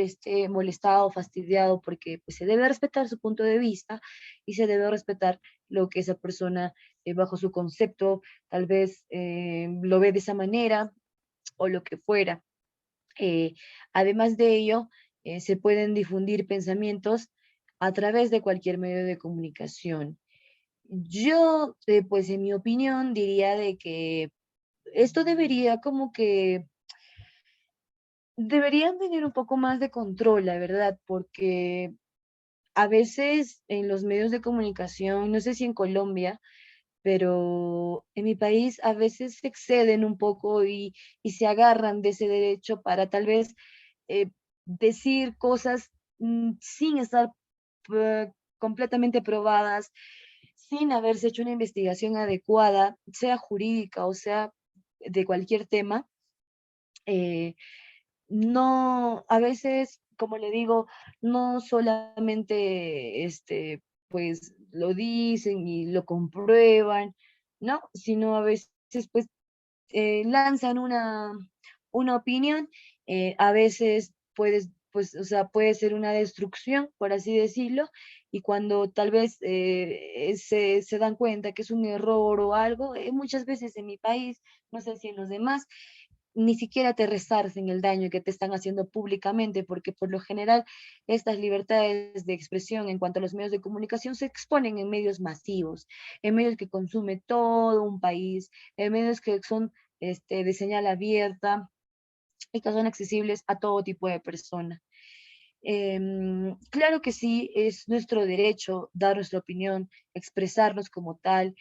molestado, fastidiado, porque pues, se debe respetar su punto de vista y se debe respetar lo que esa persona, bajo su concepto, tal vez lo ve de esa manera o lo que fuera. Eh, Además de ello, se pueden difundir pensamientos a través de cualquier medio de comunicación. Yo, pues en mi opinión, diría de que esto debería como que, deberían tener un poco más de control, la verdad, porque a veces en los medios de comunicación, no sé si en Colombia, pero en mi país a veces se exceden un poco y se agarran de ese derecho para tal vez eh, decir cosas sin estar completamente probadas, sin haberse hecho una investigación adecuada, sea jurídica o sea de cualquier tema. eh, no, a veces, como le digo, no solamente pues lo dicen y lo comprueban, ¿no? Sino a veces pues lanzan una opinión, a veces puedes, pues, o sea, puede ser una destrucción, por así decirlo, y cuando tal vez se dan cuenta que es un error o algo, muchas veces en mi país, no sé si en los demás, ni siquiera te resarcen el daño que te están haciendo públicamente, porque por lo general estas libertades de expresión en cuanto a los medios de comunicación se exponen en medios masivos, en medios que consume todo un país, en medios que son de señal abierta y que son accesibles a todo tipo de persona. Claro que sí, es nuestro derecho dar nuestra opinión, expresarnos como tal,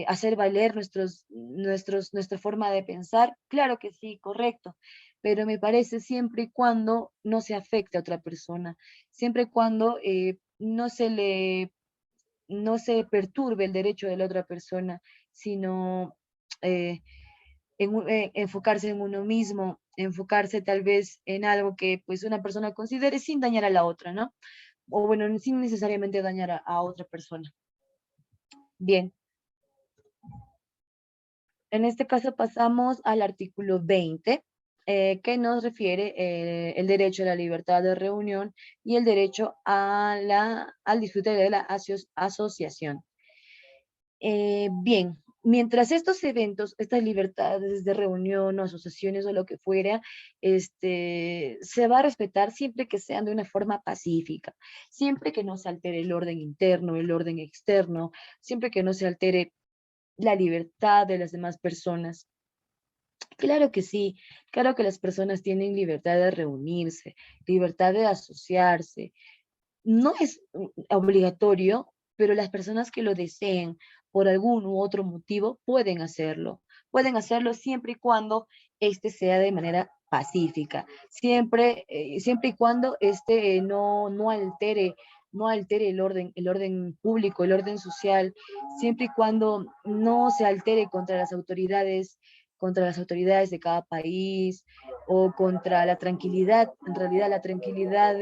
hacer valer nuestra forma de pensar. Claro que sí, correcto, pero me parece siempre y cuando no se afecte a otra persona, siempre y cuando no se perturbe el derecho de la otra persona, sino eh, enfocarse en uno mismo, enfocarse tal vez en algo que pues una persona considere sin dañar a la otra, ¿no? o bueno, sin necesariamente dañar a otra persona. Bien, en este caso pasamos al artículo 20, que nos refiere el derecho a la libertad de reunión y el derecho al disfrute de la asociación. Bien, mientras estos eventos, estas libertades de reunión o asociaciones o lo que fuera, se va a respetar siempre que sean de una forma pacífica, siempre que no se altere el orden interno, el orden externo, siempre que no se altere la libertad de las demás personas. Claro que sí, claro que las personas tienen libertad de reunirse, libertad de asociarse. No es obligatorio, pero las personas que lo deseen por algún u otro motivo pueden hacerlo. Pueden hacerlo siempre y cuando este sea de manera pacífica, siempre y cuando no altere el orden público, el orden social, siempre y cuando no se altere contra las autoridades de cada país o contra la tranquilidad, en realidad la tranquilidad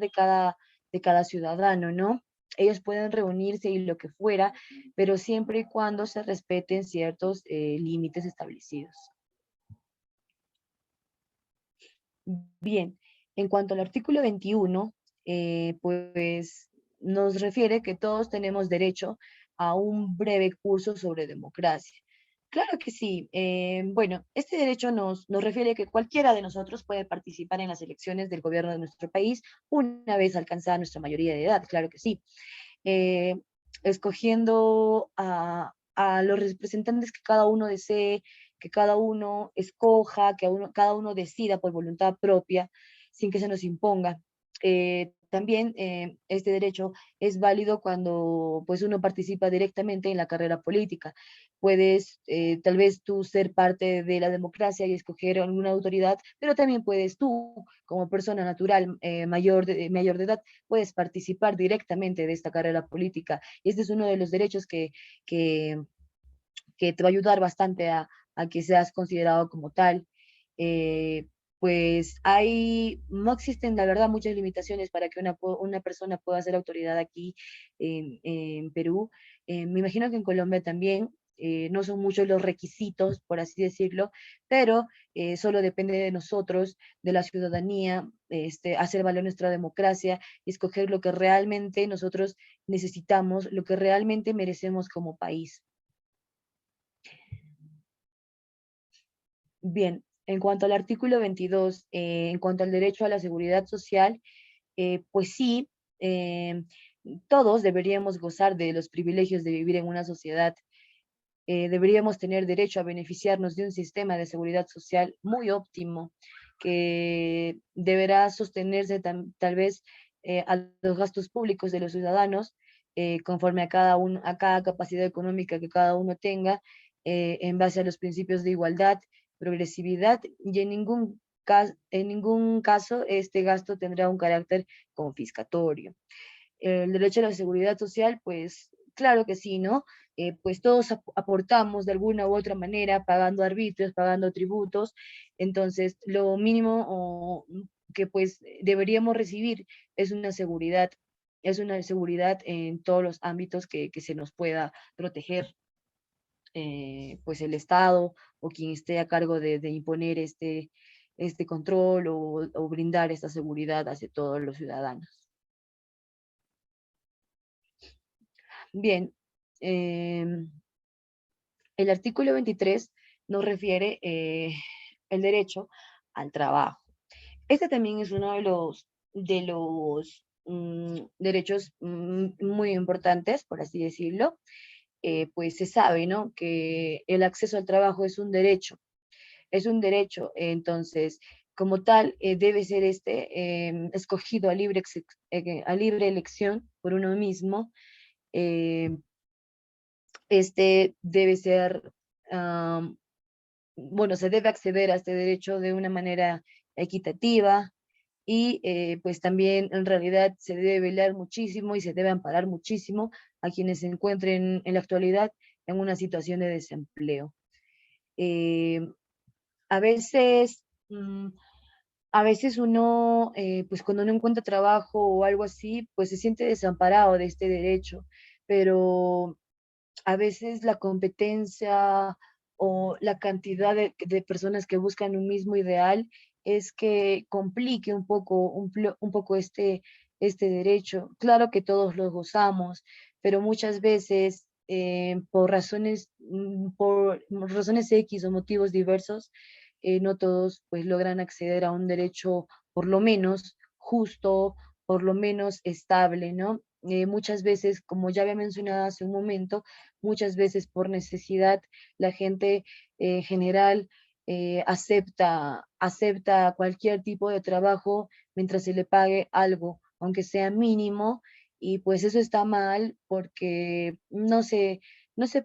de cada ciudadano, ¿no? Ellos pueden reunirse y lo que fuera, pero siempre y cuando se respeten ciertos límites establecidos. Bien, en cuanto al artículo 21, pues nos refiere que todos tenemos derecho a un breve curso sobre democracia. Claro que sí. Bueno, este derecho nos refiere que cualquiera de nosotros puede participar en las elecciones del gobierno de nuestro país una vez alcanzada nuestra mayoría de edad, claro que sí. Eh, Escogiendo a los representantes que cada uno desee, que cada uno escoja, cada uno decida por voluntad propia, sin que se nos imponga. También este derecho es válido cuando pues uno participa directamente en la carrera política. Puedes tal vez tú ser parte de la democracia y escoger alguna autoridad, pero también puedes tú, como persona natural mayor de edad, puedes participar directamente de esta carrera política. Y este es uno de los derechos que, que te va a ayudar bastante a que seas considerado como tal. Eh, pues no existen, la verdad, muchas limitaciones para que una persona pueda ser autoridad aquí en Perú. Me imagino que en Colombia también. No son muchos los requisitos, por así decirlo, pero solo depende de nosotros, de la ciudadanía, hacer valer nuestra democracia y escoger lo que realmente nosotros necesitamos, lo que realmente merecemos como país. Bien, en cuanto al artículo 22, en cuanto al derecho a la seguridad social, pues sí, eh, todos deberíamos gozar de los privilegios de vivir en una sociedad. Deberíamos tener derecho a beneficiarnos de un sistema de seguridad social muy óptimo, que deberá sostenerse tal vez a los gastos públicos de los ciudadanos, conforme a cada capacidad económica que cada uno tenga, en base a los principios de igualdad, progresividad, y en ningún caso este gasto tendrá un carácter confiscatorio. El derecho a la seguridad social, pues claro que sí, ¿no? Pues todos aportamos de alguna u otra manera, pagando arbitrios, pagando tributos, entonces lo mínimo que pues deberíamos recibir es una seguridad en todos los ámbitos que se nos pueda proteger, pues el Estado o quien esté a cargo de imponer este control o brindar esta seguridad hacia todos los ciudadanos. Bien, el artículo 23 nos refiere el derecho al trabajo. Este también es uno de los derechos muy importantes, por así decirlo. Pues se sabe, ¿no? Que el acceso al trabajo es un derecho, entonces, como tal, debe ser escogido a libre elección por uno mismo. eh, este debe ser, bueno, se debe acceder a este derecho de una manera equitativa y pues también en realidad se debe velar muchísimo y se debe amparar muchísimo a quienes se encuentren en la actualidad en una situación de desempleo. A veces a veces uno, pues cuando no encuentra trabajo o algo así, pues se siente desamparado de este derecho, pero a veces la competencia o la cantidad de personas que buscan un mismo ideal es que complique un poco, un poco este derecho. Claro que todos lo gozamos, pero muchas veces por razones X o motivos diversos, no todos pues logran acceder a un derecho por lo menos justo, por lo menos estable, ¿no? Muchas veces, como ya había mencionado hace un momento, muchas veces por necesidad la gente en general acepta cualquier tipo de trabajo mientras se le pague algo, aunque sea mínimo, y pues eso está mal porque no se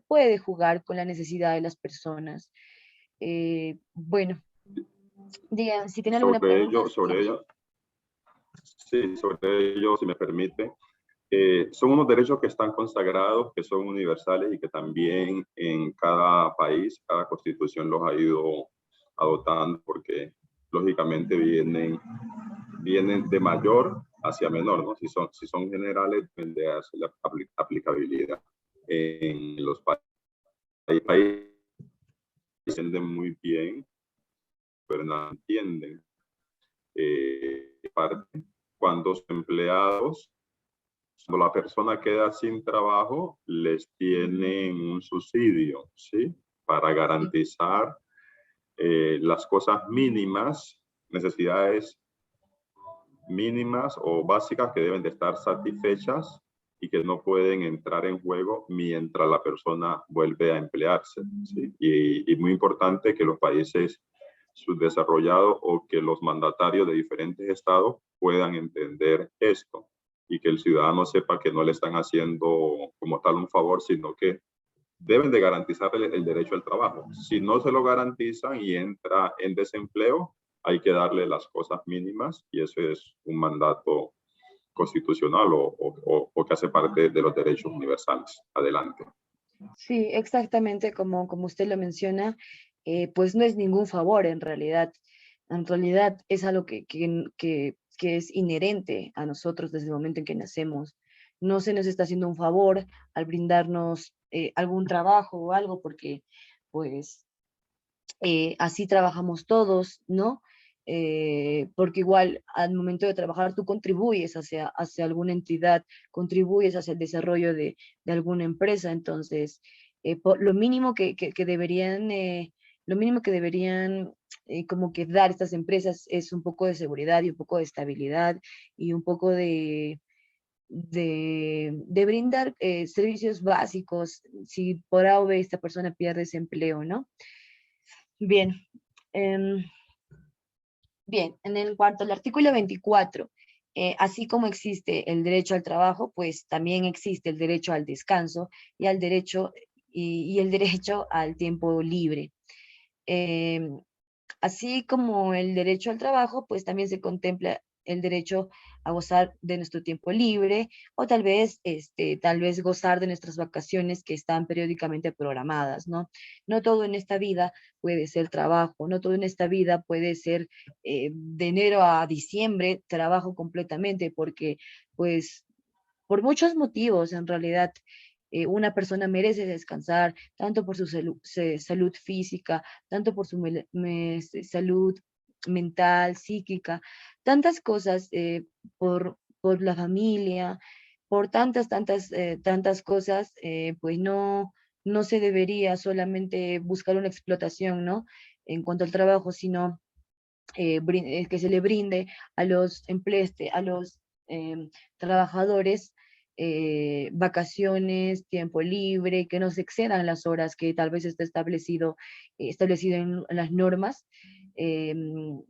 puede jugar con la necesidad de las personas. Bueno, digan, si tienen alguna pregunta, Sobre dígame. ello, sí, sobre ello, si me permite. Son unos derechos que están consagrados, que son universales y que también en cada país, cada constitución los ha ido adoptando porque lógicamente vienen de mayor hacia menor, ¿no? Si son generales, depende de la aplicabilidad. En los países entienden muy bien, pero no entienden parte cuando los empleados, cuando la persona queda sin trabajo, les tienen un subsidio, ¿sí? Para garantizar las cosas mínimas, necesidades mínimas o básicas que deben de estar satisfechas y que no pueden entrar en juego mientras la persona vuelve a emplearse, ¿sí? Y muy importante que los países subdesarrollados o que los mandatarios de diferentes estados puedan entender esto y que el ciudadano sepa que no le están haciendo como tal un favor, sino que deben de garantizar el derecho al trabajo. Si no se lo garantizan y entra en desempleo, hay que darle las cosas mínimas y eso es un mandato constitucional o que hace parte de los derechos universales. Adelante. Sí, exactamente como usted lo menciona, pues no es ningún favor en realidad. En realidad es algo que es inherente a nosotros desde el momento en que nacemos. No se nos está haciendo un favor al brindarnos algún trabajo o algo, porque pues así trabajamos todos, ¿no? Porque igual al momento de trabajar tú contribuyes hacia alguna entidad, contribuyes hacia el desarrollo de alguna empresa, entonces lo mínimo que deberían, lo mínimo que deberían como que dar estas empresas es un poco de seguridad y un poco de estabilidad y un poco de brindar servicios básicos si por A o B esta persona pierde ese empleo, ¿no? Bien, em, bien, en el cuanto al artículo 24, así como existe el derecho al trabajo, pues también existe el derecho al descanso y al derecho y el derecho al tiempo libre. Em, Así como el derecho al trabajo, pues también se contempla el derecho a gozar de nuestro tiempo libre o tal vez gozar de nuestras vacaciones que están periódicamente programadas, ¿no? No todo en esta vida puede ser trabajo, no todo en esta vida puede ser de enero a diciembre trabajo completamente porque pues por muchos motivos en realidad una persona merece descansar, tanto por su salud física, tanto por su salud mental, psíquica, tantas cosas, por la familia, por tantas cosas, pues no se debería solamente buscar una explotación, ¿no? En cuanto al trabajo, sino que se le brinde a los a los trabajadores vacaciones, tiempo libre, que no se excedan las horas que tal vez está establecido en las normas de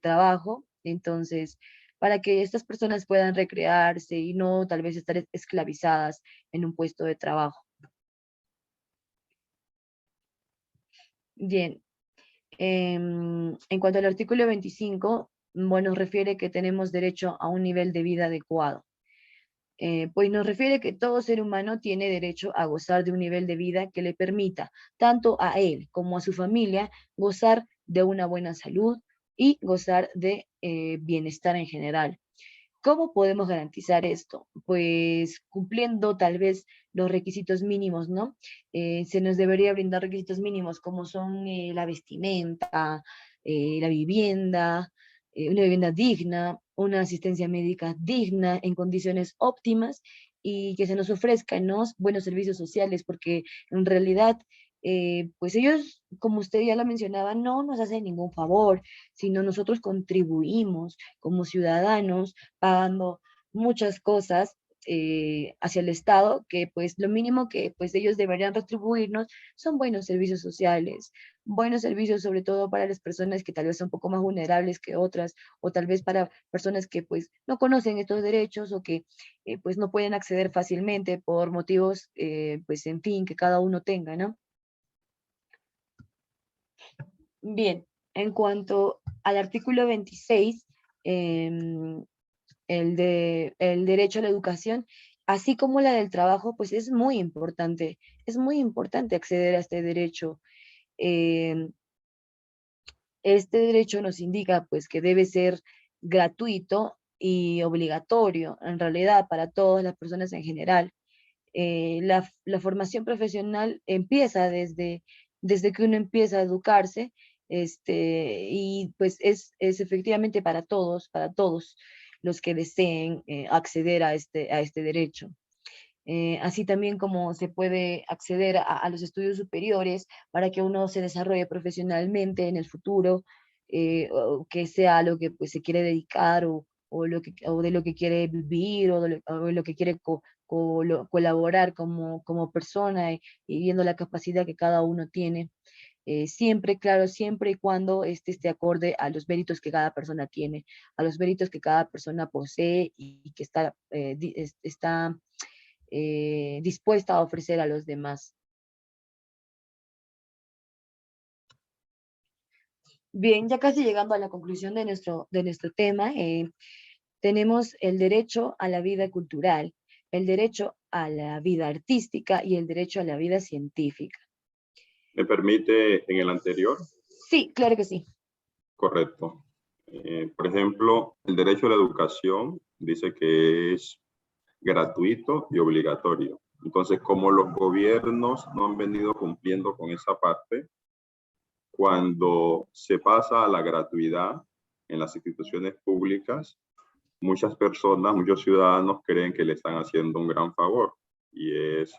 trabajo. Entonces, para que estas personas puedan recrearse y no tal vez estar esclavizadas en un puesto de trabajo. Bien, en cuanto al artículo 25, bueno, refiere que tenemos derecho a un nivel de vida adecuado. Pues nos refiere que todo ser humano tiene derecho a gozar de un nivel de vida que le permita, tanto a él como a su familia, gozar de una buena salud y gozar de bienestar en general. ¿Cómo podemos garantizar esto? Pues cumpliendo tal vez los requisitos mínimos, ¿no? Se nos debería brindar requisitos mínimos como son la vestimenta, la vivienda, una vivienda digna, una asistencia médica digna, en condiciones óptimas y que se nos ofrezcan, ¿no?, buenos servicios sociales, porque en realidad, pues ellos, como usted ya lo mencionaba, no nos hacen ningún favor, sino nosotros contribuimos como ciudadanos pagando muchas cosas hacia el Estado, que pues lo mínimo que pues ellos deberían retribuirnos son buenos servicios sociales, buenos servicios sobre todo para las personas que tal vez son un poco más vulnerables que otras, o tal vez para personas que pues no conocen estos derechos o que pues no pueden acceder fácilmente por motivos pues en fin que cada uno tenga, ¿no? Bien, en cuanto al artículo 26, el derecho a la educación, así como la del trabajo, pues es muy importante acceder a este derecho. Em, este derecho nos indica pues que debe ser gratuito y obligatorio, en realidad, para todas las personas en general. La formación profesional empieza desde que uno empieza a educarse, y pues es efectivamente para todos los que deseen acceder a este derecho. Así también como se puede acceder a los estudios superiores para que uno se desarrolle profesionalmente en el futuro, o que sea a lo que pues, se quiere dedicar o de lo que quiere vivir o de lo que quiere colaborar como persona y viendo la capacidad que cada uno tiene. Siempre, claro, siempre y cuando este esté acorde a los méritos que cada persona tiene, a los méritos que cada persona posee y que está dispuesta a ofrecer a los demás. Bien, ya casi llegando a la conclusión de nuestro tema, tenemos el derecho a la vida cultural, el derecho a la vida artística y el derecho a la vida científica. ¿Me permite en el anterior? Sí, claro que sí. Correcto. Por ejemplo, el derecho a la educación dice que es gratuito y obligatorio. Entonces, como los gobiernos no han venido cumpliendo con esa parte, cuando se pasa a la gratuidad en las instituciones públicas, muchas personas, muchos ciudadanos creen que le están haciendo un gran favor y es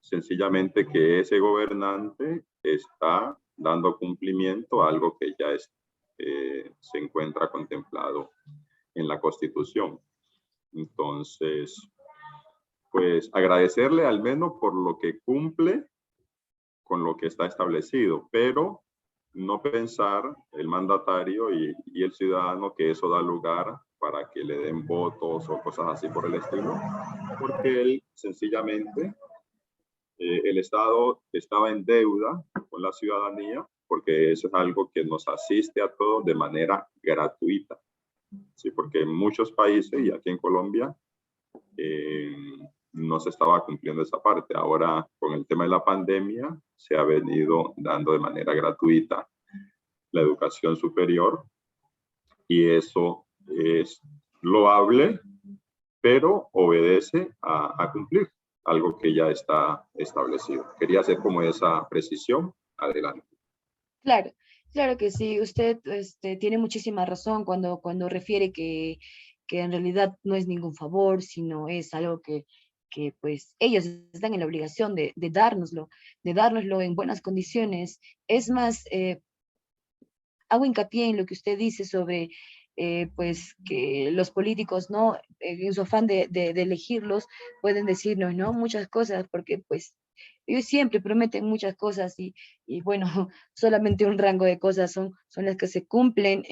sencillamente que ese gobernante está dando cumplimiento a algo que ya se encuentra contemplado en la Constitución. Entonces, pues agradecerle al menos por lo que cumple con lo que está establecido, pero no pensar el mandatario y el ciudadano que eso da lugar para que le den votos o cosas así por el estilo, porque él sencillamente, el Estado estaba en deuda con la ciudadanía, porque eso es algo que nos asiste a todos de manera gratuita. Sí, porque en muchos países y aquí en Colombia eh, no se estaba cumpliendo esa parte. Ahora, con el tema de la pandemia, se ha venido dando de manera gratuita la educación superior y eso es loable, pero obedece a cumplir algo que ya está establecido. Quería hacer como esa precisión. Adelante. Claro, claro que sí. Usted tiene muchísima razón cuando refiere que en realidad no es ningún favor, sino es algo que pues ellos están en la obligación de dárnoslo en buenas condiciones. Es más, hago hincapié en lo que usted dice sobre pues que los políticos, ¿no? En su afán de elegirlos, pueden decirnos, ¿no? Muchas cosas, porque pues ellos siempre prometen muchas cosas y bueno, solamente un rango de cosas son las que se cumplen.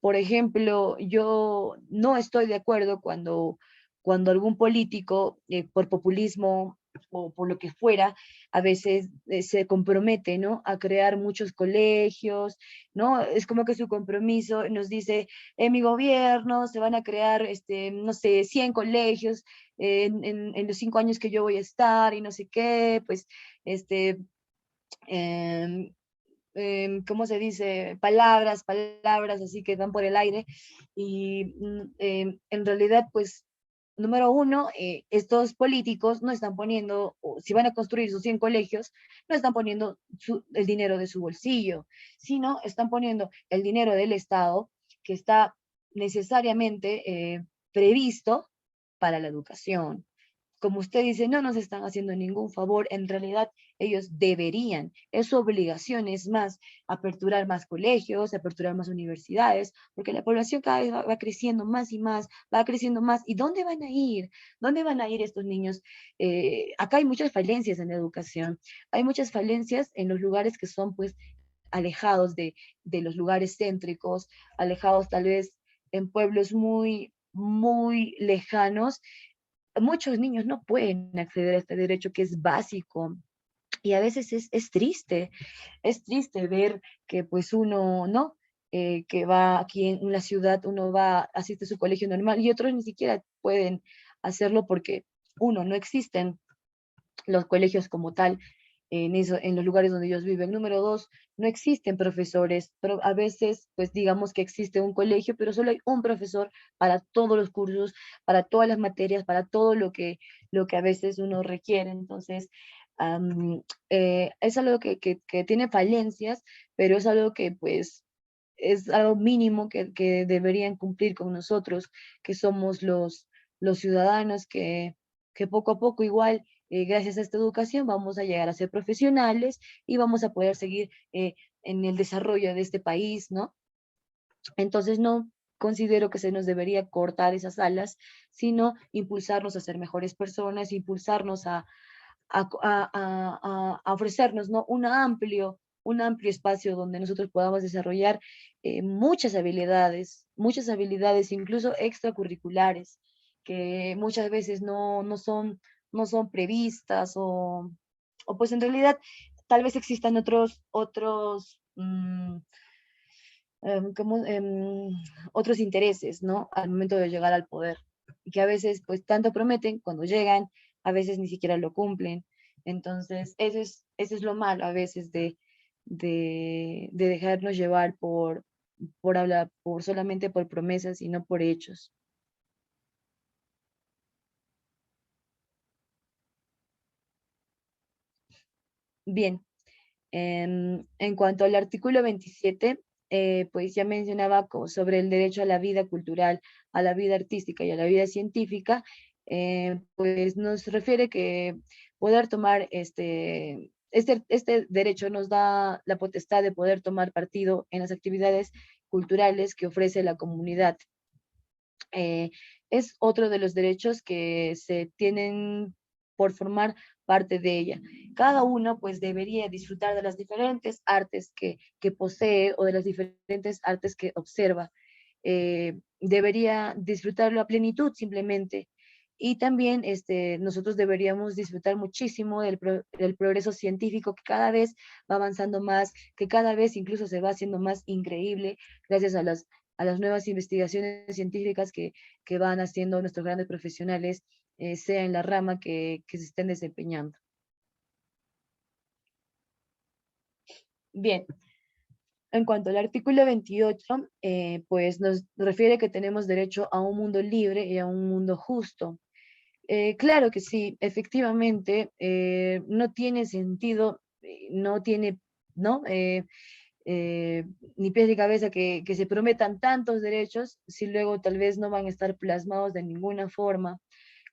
Por ejemplo, yo no estoy de acuerdo cuando algún político, por populismo o por lo que fuera, a veces se compromete, ¿no?, a crear muchos colegios, ¿no? Es como que su compromiso nos dice, en mi gobierno se van a crear, no sé, 100 colegios en los 5 años que yo voy a estar y no sé qué, pues, em, ¿cómo se dice? Palabras, palabras así que van por el aire. Y en realidad, pues, número uno, estos políticos no están poniendo, o si van a construir sus 100 colegios, no están poniendo el dinero de su bolsillo, sino están poniendo el dinero del Estado que está necesariamente previsto para la educación. Como usted dice, no nos están haciendo ningún favor, en realidad ellos deberían, es su obligación, es más, aperturar más colegios, aperturar más universidades, porque la población cada vez va creciendo más y más, va creciendo más. ¿Y dónde van a ir? ¿Dónde van a ir estos niños? Acá hay muchas falencias en la educación, hay muchas falencias en los lugares que son pues alejados de los lugares céntricos, alejados tal vez en pueblos muy, muy lejanos. Muchos niños no pueden acceder a este derecho que es básico. Y a veces es triste ver que pues uno, ¿no? Que va aquí en la ciudad, uno va, asiste a su colegio normal y otros ni siquiera pueden hacerlo porque, uno, no existen los colegios como tal en los lugares donde ellos viven. Número dos, no existen profesores, pero a veces, pues digamos que existe un colegio, pero solo hay un profesor para todos los cursos, para todas las materias, para todo lo que a veces uno requiere. Entonces, es algo que tiene falencias, pero es algo que pues es algo mínimo que deberían cumplir con nosotros, que somos los ciudadanos que poco a poco igual, gracias a esta educación, vamos a llegar a ser profesionales y vamos a poder seguir en el desarrollo de este país, ¿no? Entonces no considero que se nos debería cortar esas alas, sino impulsarnos a ser mejores personas, impulsarnos a ofrecernos, ¿no? Un amplio espacio donde nosotros podamos desarrollar muchas habilidades, incluso extracurriculares, que muchas veces no son previstas o pues en realidad tal vez existan como, otros intereses, ¿no? Al momento de llegar al poder. Y que a veces, pues, tanto prometen, cuando llegan, a veces ni siquiera lo cumplen. Entonces, eso es lo malo a veces de dejarnos llevar por hablar, solamente por promesas y no por hechos. Bien, en cuanto al artículo 27, pues ya mencionaba sobre el derecho a la vida cultural, a la vida artística y a la vida científica, pues nos refiere que poder tomar este derecho nos da la potestad de poder tomar partido en las actividades culturales que ofrece la comunidad. eh, es otro de los derechos que se tienen por formar parte de ella. Cada uno pues debería disfrutar de las diferentes artes que posee o de las diferentes artes que observa. Debería disfrutarlo a plenitud simplemente. Y también nosotros deberíamos disfrutar muchísimo del progreso científico que cada vez va avanzando más, que cada vez incluso se va haciendo más increíble gracias a las nuevas investigaciones científicas que van haciendo nuestros grandes profesionales, sea en la rama que se estén desempeñando. Bien, en cuanto al artículo 28, pues nos refiere que tenemos derecho a un mundo libre y a un mundo justo. Claro que sí, efectivamente, no tiene sentido, no tiene, ¿no? Ni pies ni cabeza que se prometan tantos derechos si luego tal vez no van a estar plasmados de ninguna forma.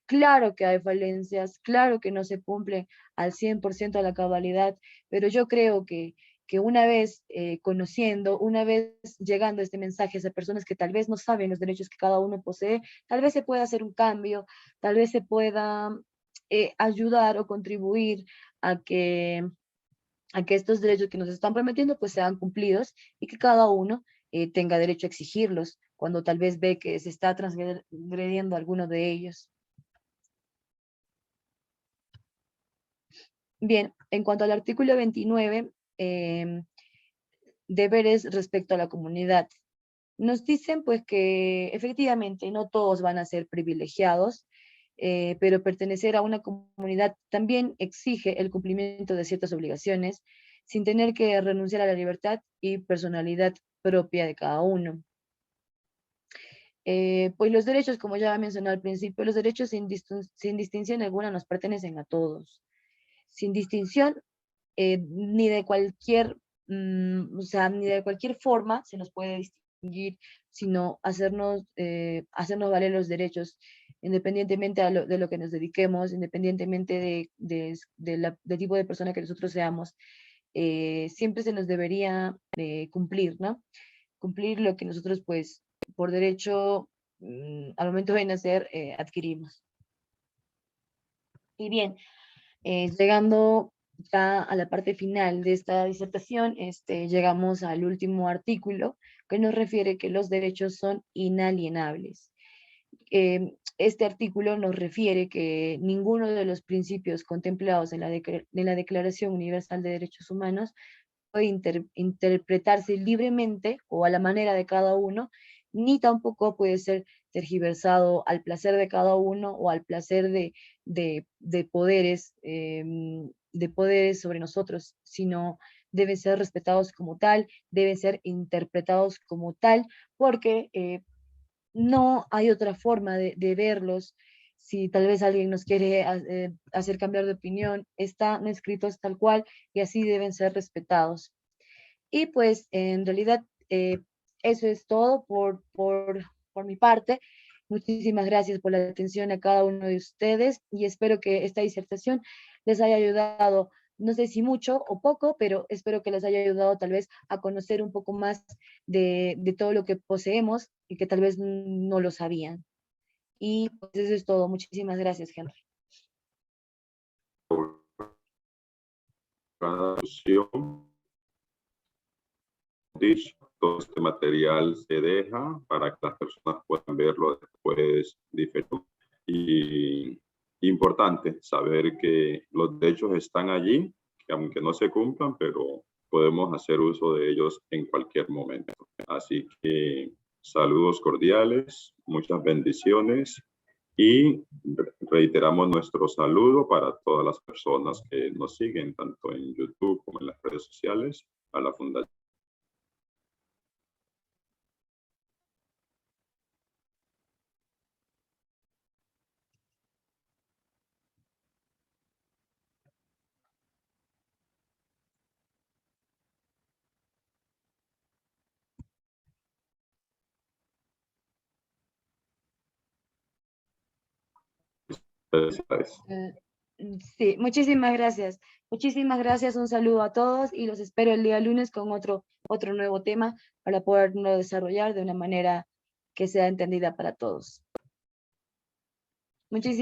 Claro que hay falencias, claro que no se cumple al 100% a la cabalidad, pero yo creo que una vez conociendo, una vez llegando este mensaje a esas personas que tal vez no saben los derechos que cada uno posee, tal vez se pueda hacer un cambio, tal vez se pueda ayudar o contribuir a que a que estos derechos que nos están prometiendo pues sean cumplidos y que cada uno tenga derecho a exigirlos cuando tal vez ve que se está transgrediendo alguno de ellos. Bien, en cuanto al artículo 29, deberes respecto a la comunidad. Nos dicen pues que efectivamente no todos van a ser privilegiados, pero pertenecer a una comunidad también exige el cumplimiento de ciertas obligaciones. sin tener que renunciar a la libertad y personalidad propia de cada uno. Pues los derechos, como ya mencioné al principio, los derechos sin distinción alguna nos pertenecen a todos, sin distinción ni de cualquier, o sea, ni de cualquier forma se nos puede distinguir, sino hacernos valer los derechos, independientemente de lo que nos dediquemos, independientemente del tipo de persona que nosotros seamos, siempre se nos debería cumplir, ¿no? Cumplir lo que nosotros, pues, por derecho, al momento de nacer, adquirimos. Y bien, llegando ya a la parte final de esta disertación, llegamos al último artículo que nos refiere que los derechos son inalienables. Este artículo nos refiere que ninguno de los principios contemplados en la Declaración Universal de Derechos Humanos puede interpretarse libremente o a la manera de cada uno, ni tampoco puede ser tergiversado al placer de cada uno o al placer de poderes sobre nosotros, sino deben ser respetados como tal, deben ser interpretados como tal, porque no hay otra forma de verlos. Si tal vez alguien nos quiere hacer cambiar de opinión, están escritos tal cual y así deben ser respetados. Y pues en realidad eso es todo por mi parte. Muchísimas gracias por la atención a cada uno de ustedes y espero que esta disertación les haya ayudado, no sé si mucho o poco, pero espero que les haya ayudado tal vez a conocer un poco más de todo lo que poseemos y que tal vez no lo sabían. Y pues eso es todo. Muchísimas gracias, Henry. Cada sesión, dicho, todo este material se deja para que las personas puedan verlo después diferente. Y importante saber que los derechos están allí, que aunque no se cumplan, pero podemos hacer uso de ellos en cualquier momento. Así que saludos cordiales, muchas bendiciones y reiteramos nuestro saludo para todas las personas que nos siguen tanto en YouTube como en las redes sociales a la Fundación. Sí, muchísimas gracias. Muchísimas gracias, un saludo a todos y los espero el día lunes con otro nuevo tema para poderlo desarrollar de una manera que sea entendida para todos. Muchísimas